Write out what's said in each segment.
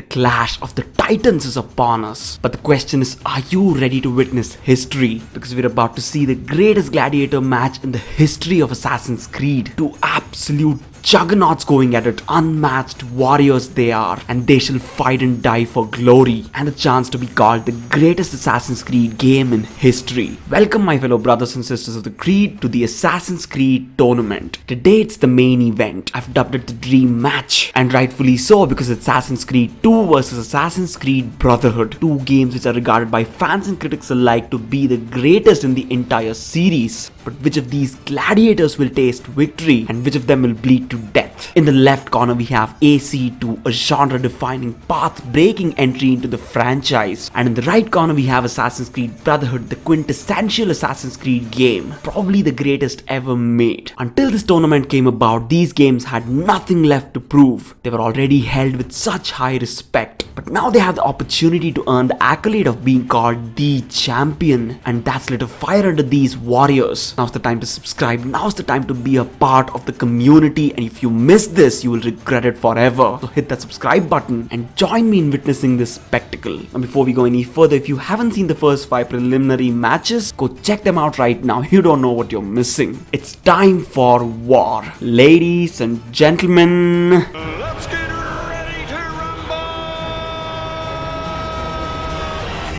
clash of the titans is upon us. But the question is, are you ready to witness history? Because we're about to see the greatest gladiator match in the history of Assassin's Creed. Two absolute juggernauts going at it, unmatched warriors they are, and they shall fight and die for glory and a chance to be called the greatest Assassin's Creed game in history. Welcome my fellow brothers and sisters of the Creed to the Assassin's Creed tournament. Today it's the main event. I've dubbed it the dream match, and rightfully so, because it's Assassin's Creed 2 versus Assassin's Creed Brotherhood, two games which are regarded by fans and critics alike to be the greatest in the entire series. But which of these gladiators will taste victory and which of them will bleed to death? In the left corner we have AC2, a genre-defining, path-breaking entry into the franchise, and in the right corner we have Assassin's Creed Brotherhood, the quintessential Assassin's Creed game, probably the greatest ever made. Until this tournament came about, these games had nothing left to prove. They were already held with such high respect, but now they have the opportunity to earn the accolade of being called the champion, and that's lit a fire under these warriors. Now's the time to subscribe, now's the time to be a part of the community, and if you miss this, you will regret it forever. So hit that subscribe button and join me in witnessing this spectacle. And before we go any further, if you haven't seen the first 5 preliminary matches, go check them out right now. You don't know what you're missing. It's time for war. Ladies and gentlemen, Let's get ready to rumble!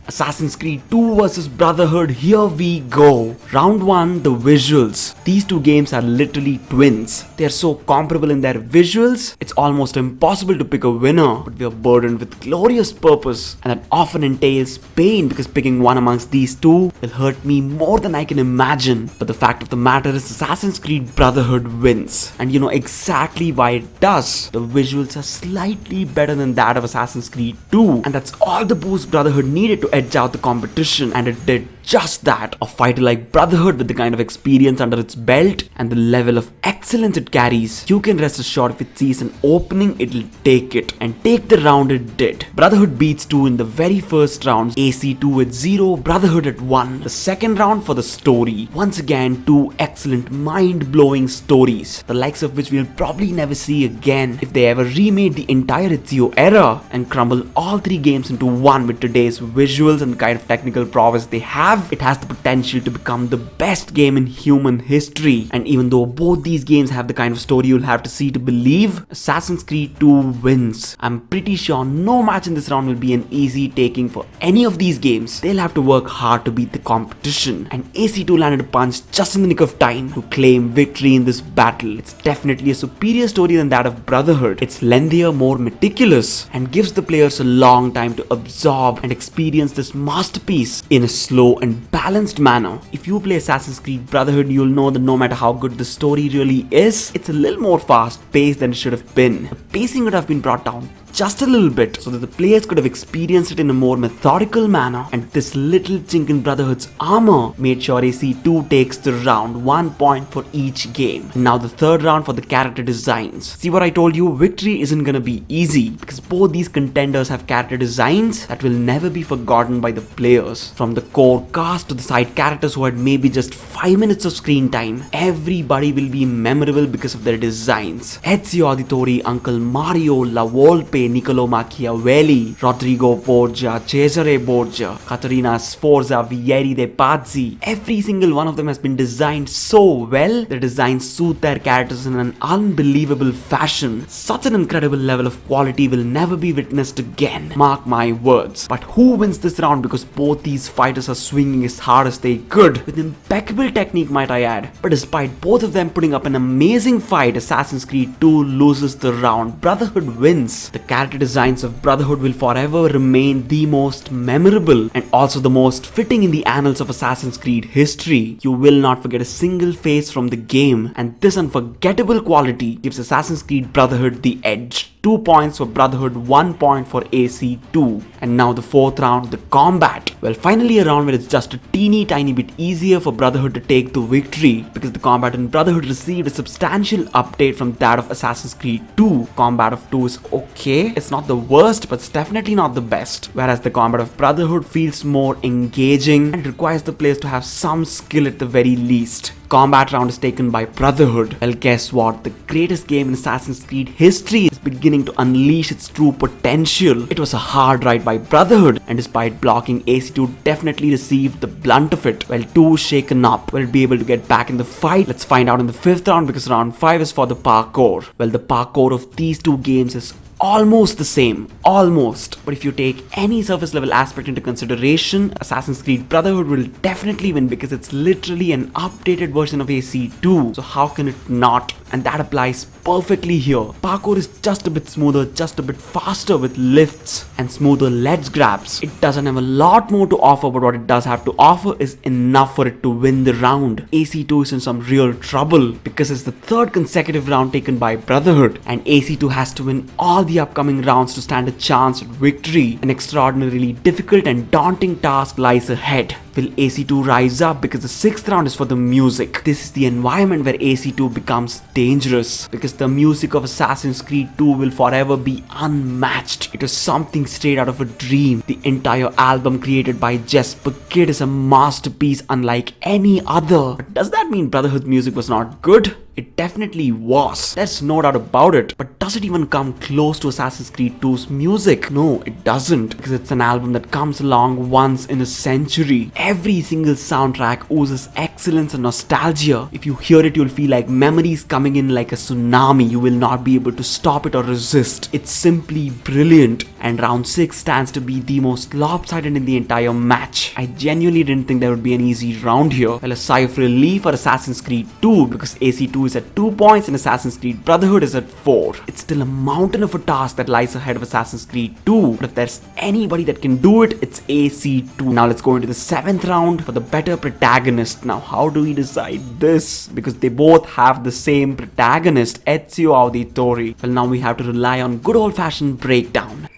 Assassin's Creed 2 vs Brotherhood, here we go. Round 1, the visuals. These two games are literally twins. They are so comparable in their visuals, it's almost impossible to pick a winner. But we are burdened with glorious purpose, and that often entails pain, because picking one amongst these two will hurt me more than I can imagine. But the fact of the matter is Assassin's Creed Brotherhood wins. And you know exactly why it does. The visuals are slightly better than that of Assassin's Creed 2, and that's all the boost Brotherhood needed to edge out the competition, and it did just that. A fighter like Brotherhood, with the kind of experience under its belt and the level of excellence it carries, you can rest assured if it sees an opening, it'll take it, and take the round it did. Brotherhood beats 2 in the very first round, AC2 at 0, Brotherhood at 1. The second round for the story. Once again, two excellent, mind-blowing stories, the likes of which we'll probably never see again if they ever remade the entire Ezio era and crumble all three games into one. With today's visuals and the kind of technical prowess they have, it has the potential to become the best game in human history. And even though both these games have the kind of story you'll have to see to believe, Assassin's Creed 2 wins. I'm pretty sure no match in this round will be an easy taking for any of these games. They'll have to work hard to beat the competition, and AC2 landed a punch just in the nick of time to claim victory in this battle. It's definitely a superior story than that of Brotherhood. It's lengthier, more meticulous, and gives the players a long time to absorb and experience this masterpiece in a slow and balanced manner. If you play Assassin's Creed Brotherhood, you'll know that no matter how good the story really is, it's a little more fast-paced than it should have been. The pacing would have been brought down just a little bit so that the players could have experienced it in a more methodical manner, and this little chink in Brotherhood's armor made sure AC2 takes the round, 1 point for each game. And now the third round for the character designs. See what I told you? Victory isn't gonna be easy, because both these contenders have character designs that will never be forgotten by the players. From the core cast to the side characters who had maybe just 5 minutes of screen time, everybody will be memorable because of their designs. Ezio Auditore, Uncle Mario, La Volpe, Niccolo Machiavelli, Rodrigo Borgia, Cesare Borgia, Caterina Sforza, Vieri de Pazzi. Every single one of them has been designed so well. The designs suit their characters in an unbelievable fashion. Such an incredible level of quality will never be witnessed again. Mark my words. But who wins this round? Because both these fighters are swinging as hard as they could, with impeccable technique, might I add. But despite both of them putting up an amazing fight, Assassin's Creed 2 loses the round. Brotherhood wins. The character designs of Brotherhood will forever remain the most memorable and also the most fitting in the annals of Assassin's Creed history. You will not forget a single face from the game, and this unforgettable quality gives Assassin's Creed Brotherhood the edge. 2 points for Brotherhood, 1 point for AC2. And now the fourth round, the combat. Well, finally a round where it's just a teeny tiny bit easier for Brotherhood to take the victory, because the combat in Brotherhood received a substantial update from that of Assassin's Creed 2. Combat of 2 is okay, say it's not the worst, but it's definitely not the best. Whereas the combat of Brotherhood feels more engaging and requires the players to have some skill at the very least. Combat round is taken by Brotherhood. Well, guess what? The greatest game in Assassin's Creed history is beginning to unleash its true potential. It was a hard ride by Brotherhood, and despite blocking, AC2 definitely received the blunt of it. Well, 2 shaken up. Will it be able to get back in the fight? Let's find out in the 5th round, because round 5 is for the parkour. Well, the parkour of these two games is almost the same, almost. But if you take any surface level aspect into consideration, Assassin's Creed Brotherhood will definitely win because it's literally an updated version of AC2. So how can it not? And that applies perfectly here. Parkour is just a bit smoother, just a bit faster with lifts and smoother ledge grabs. It doesn't have a lot more to offer, but what it does have to offer is enough for it to win the round. AC2 is in some real trouble because it's the 3rd consecutive round taken by Brotherhood, and AC2 has to win all the upcoming rounds to stand a chance at victory. An extraordinarily difficult and daunting task lies ahead. Will AC2 rise up? Because the 6th round is for the music. This is the environment where AC2 becomes dangerous, because the music of Assassin's Creed 2 will forever be unmatched. It is something straight out of a dream. The entire album created by Jesper Kid is a masterpiece unlike any other. But does that mean Brotherhood's music was not good? It definitely was. There's no doubt about it. But does it even come close to Assassin's Creed 2's music? No, it doesn't. Because it's an album that comes along once in a century. Every single soundtrack oozes excellence and nostalgia. If you hear it, you'll feel like memories coming in like a tsunami. You will not be able to stop it or resist. It's simply brilliant. And round 6 stands to be the most lopsided in the entire match. I genuinely didn't think there would be an easy round here. Well, a sigh of relief for Assassin's Creed 2, because AC2 is at 2 points and Assassin's Creed Brotherhood is at 4. It's still a mountain of a task that lies ahead of Assassin's Creed 2, but if there's anybody that can do it, it's AC2. Now let's go into the 7th round for the better protagonist. Now how do we decide this? Because they both have the same protagonist, Ezio Auditore. Well, now we have to rely on good old-fashioned breakdown.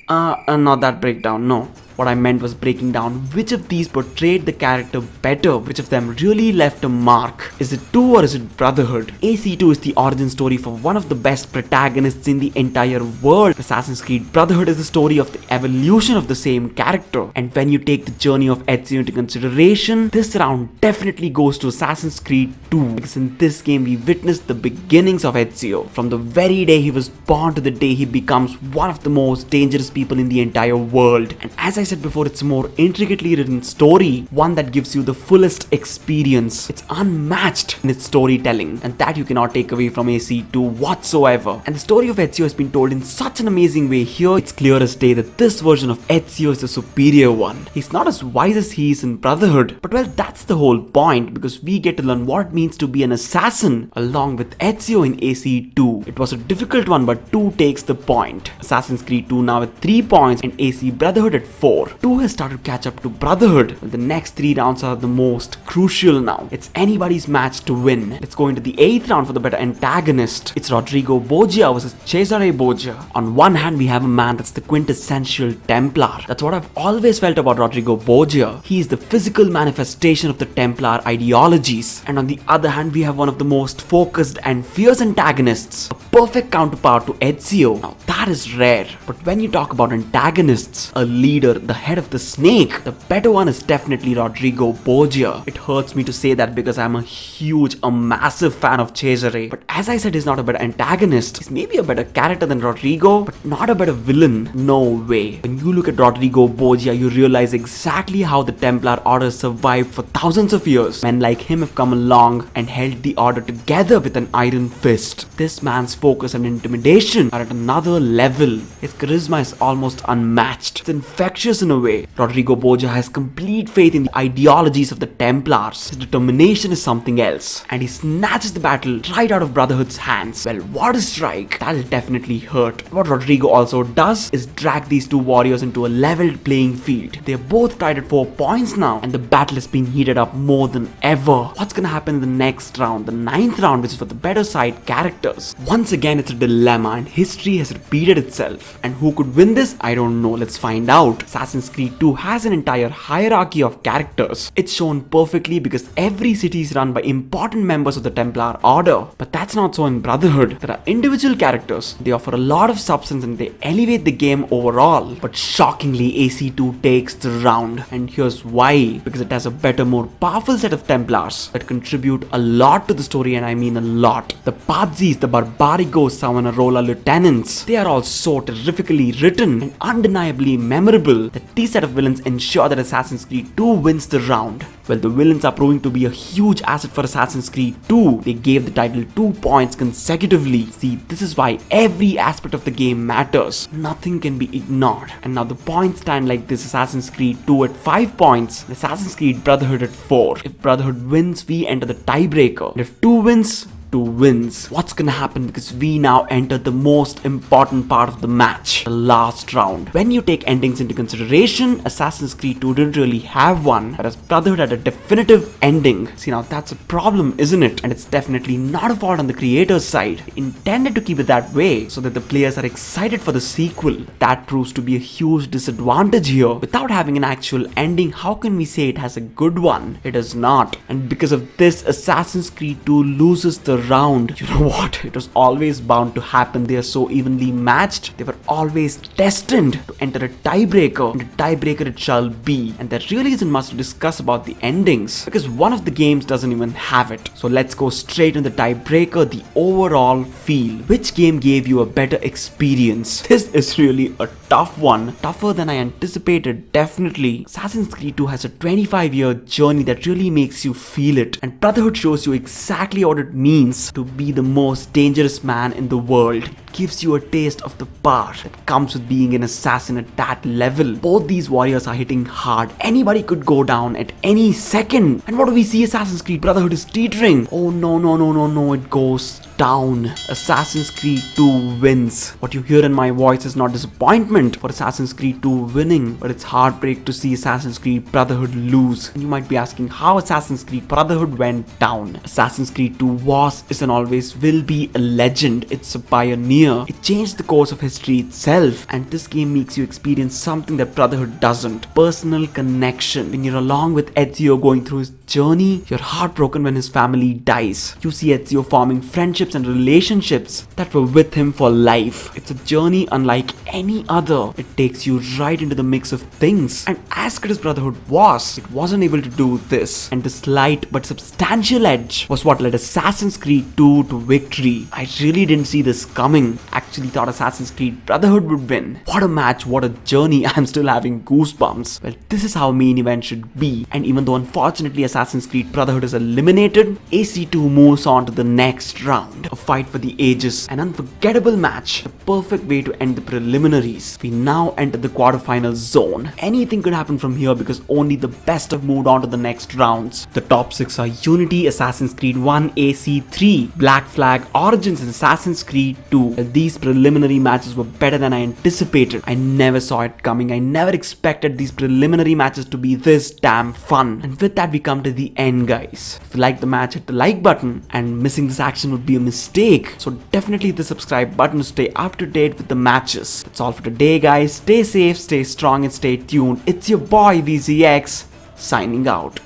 Not that breakdown, no. What I meant was breaking down which of these portrayed the character better, which of them really left a mark. Is it 2 or is it Brotherhood? AC2 is the origin story for one of the best protagonists in the entire world. Assassin's Creed Brotherhood is the story of the evolution of the same character. And when you take the journey of Ezio into consideration, this round definitely goes to Assassin's Creed 2. Because in this game we witnessed the beginnings of Ezio. From the very day he was born to the day he becomes one of the most dangerous people in the entire world. And as I said before, it's a more intricately written story, one that gives you the fullest experience. It's unmatched in its storytelling, and that you cannot take away from AC2 whatsoever. And the story of Ezio has been told in such an amazing way here. It's clear as day that this version of Ezio is the superior one. He's not as wise as he is in Brotherhood, but well, that's the whole point, because we get to learn what it means to be an assassin along with Ezio in AC2. It was a difficult one, but 2 takes the point. Assassin's Creed 2 now with 3 points and AC Brotherhood at 4. 2 has started to catch up to Brotherhood. The next 3 rounds are the most crucial now. It's anybody's match to win. Let's go into the 8th round for the better antagonist. It's Rodrigo Borgia versus Cesare Borgia. On one hand, we have a man that's the quintessential Templar. That's what I've always felt about Rodrigo Borgia. He is the physical manifestation of the Templar ideologies. And on the other hand, we have one of the most focused and fierce antagonists. A perfect counterpart to Ezio. Now that is rare. But when you talk about antagonists, a leader, the head of the snake, the better one is definitely Rodrigo Borgia. It hurts me to say that because I'm a massive fan of Cesare. But as I said, he's not a better antagonist. He's maybe a better character than Rodrigo, but not a better villain. No way. When you look at Rodrigo Borgia, you realize exactly how the Templar Order survived for thousands of years. Men like him have come along and held the order together with an iron fist. This man's focus and intimidation are at another level. His charisma is almost unmatched. It's infectious in a way. Rodrigo Borgia has complete faith in the ideologies of the Templars. His determination is something else, and he snatches the battle right out of Brotherhood's hands. Well, what a strike. That'll definitely hurt. What Rodrigo also does is drag these two warriors into a leveled playing field. They're both tied at 4 points now, and the battle has been heated up more than ever. What's gonna happen in the next round, the 9th round, which is for the better side characters? Once again, it's a dilemma, and history has repeated itself. And who could win this? I don't know. Let's find out. Assassin's Creed 2 has an entire hierarchy of characters. It's shown perfectly because every city is run by important members of the Templar Order. But that's not so in Brotherhood. There are individual characters, they offer a lot of substance and they elevate the game overall. But shockingly, AC2 takes the round. And here's why. Because it has a better, more powerful set of Templars that contribute a lot to the story, and I mean a lot. The Pazis, the Barbarigos, Savonarola lieutenants, they are all so terrifically written and undeniably memorable that these set of villains ensure that Assassin's Creed 2 wins the round. Well, the villains are proving to be a huge asset for Assassin's Creed 2. They gave the title 2 points consecutively. See, this is why every aspect of the game matters. Nothing can be ignored. And now the points stand like this: Assassin's Creed 2 at 5 points, and Assassin's Creed Brotherhood at 4. If Brotherhood wins, we enter the tiebreaker. And if 2 wins, 2 wins. What's gonna happen? Because we now enter the most important part of the match, the last round. When you take endings into consideration, Assassin's Creed 2 didn't really have one, whereas Brotherhood had a definitive ending. See, now that's a problem, isn't it? And it's definitely not a fault on the creator's side. They intended to keep it that way so that the players are excited for the sequel. That proves to be a huge disadvantage here. Without having an actual ending, how can we say it has a good one? It does not. And because of this, Assassin's Creed 2 loses the round. You know what? It was always bound to happen. They are so evenly matched. They were always destined to enter a tiebreaker, and a tiebreaker it shall be. And there really isn't much to discuss about the endings because one of the games doesn't even have it. So let's go straight into the tiebreaker, the overall feel. Which game gave you a better experience? This is really a tough one. Tougher than I anticipated, definitely. Assassin's Creed 2 has a 25-year journey that really makes you feel it. And Brotherhood shows you exactly what it means to be the most dangerous man in the world. It gives you a taste of the power that comes with being an assassin at that level. Both these warriors are hitting hard. Anybody could go down at any second. And what do we see? Assassin's Creed Brotherhood is teetering. Oh no, it goes down. Assassin's Creed 2 wins. What you hear in my voice is not disappointment for Assassin's Creed 2 winning, but it's heartbreak to see Assassin's Creed Brotherhood lose. And you might be asking how Assassin's Creed Brotherhood went down. Assassin's Creed 2 was, is, and always will be a legend. It's a pioneer. It changed the course of history itself, and this game makes you experience something that Brotherhood doesn't. Personal connection. When you're along with Ezio going through his journey, you're heartbroken when his family dies. You see Ezio forming friendships and relationships that were with him for life. It's a journey unlike any other. It takes you right into the mix of things. And as good as Brotherhood was, it wasn't able to do this. And the slight but substantial edge was what led Assassin's Creed 2 to victory. I really didn't see this coming. Actually thought Assassin's Creed Brotherhood would win. What a match, what a journey. I'm still having goosebumps. Well, this is how main event should be. And even though unfortunately Assassin's Creed Brotherhood is eliminated, AC2 moves on to the next round. A fight for the ages, an unforgettable match, the perfect way to end the preliminaries. We now enter the quarterfinal zone. Anything could happen from here because only the best have moved on to the next rounds. The top 6 are Unity, Assassin's Creed 1, AC3, Black Flag, Origins, and Assassin's Creed 2. Well, these preliminary matches were better than I anticipated. I never saw it coming. I never expected these preliminary matches to be this damn fun. And with that we come to the end, guys. If you like the match, hit the like button, and missing this action would be a mistake. So definitely hit the subscribe button to stay up to date with the matches. That's all for today, guys. Stay safe, stay strong, and stay tuned. It's your boy VZX signing out.